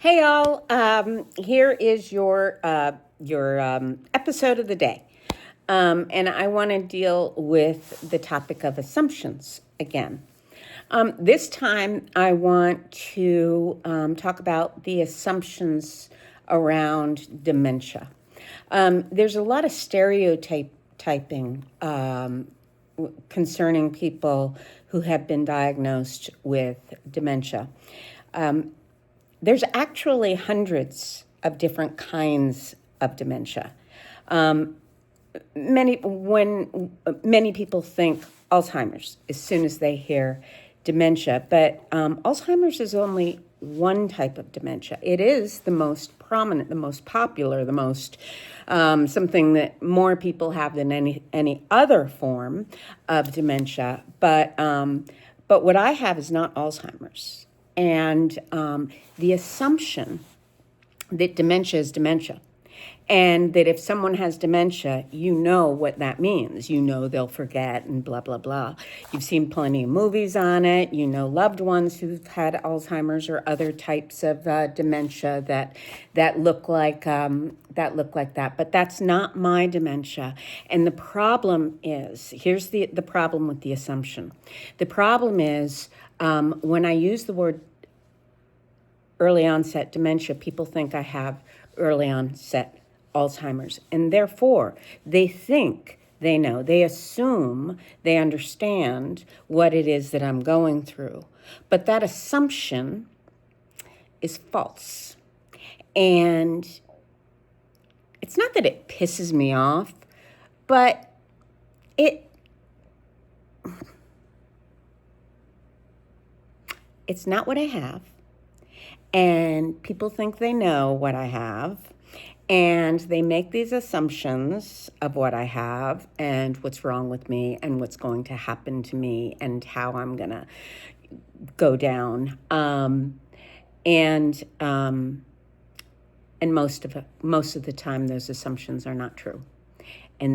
Hey y'all, here is your episode of the day, and I want to deal with the topic of assumptions again. This time, I want to talk about the assumptions around dementia. There's a lot of stereotyping concerning people who have been diagnosed with dementia. There's actually hundreds of different kinds of dementia. Many people think Alzheimer's as soon as they hear dementia, but Alzheimer's is only one type of dementia. It is the most prominent, the most popular, the most something that more people have than any other form of dementia. But what I have is not Alzheimer's. And the assumption that dementia is dementia, and that if someone has dementia, you know what that means. You know they'll forget and blah, blah, blah. You've seen plenty of movies on it. You know loved ones who've had Alzheimer's or other types of dementia that look like that. But that's not my dementia. And the problem is, here's the problem with the assumption. The problem is when I use the word early onset dementia, people think I have early onset Alzheimer's. And therefore, they think they know, they assume they understand what it is that I'm going through. But that assumption is false. And it's not that it pisses me off, but it's not what I have. And people think they know what I have. And they make these assumptions of what I have and what's wrong with me and what's going to happen to me and how I'm going to go down. And most of the time, those assumptions are not true. And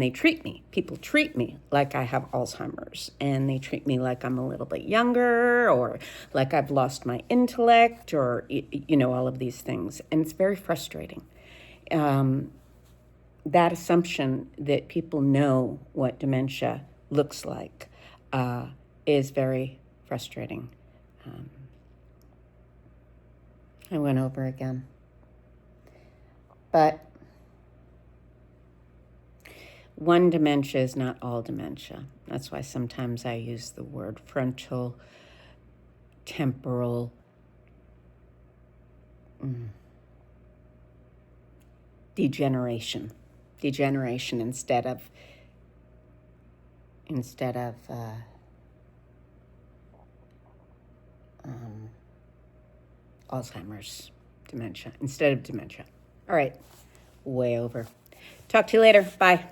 people treat me like I have Alzheimer's, and they treat me like I'm a little bit younger, or like I've lost my intellect, or, all of these things. And it's very frustrating. That assumption that people know what dementia looks like is very frustrating. I went over again. But one dementia is not all dementia. That's why sometimes I use the word frontal temporal degeneration instead of Alzheimer's dementia, instead of dementia. All right, way over. Talk to you later. Bye.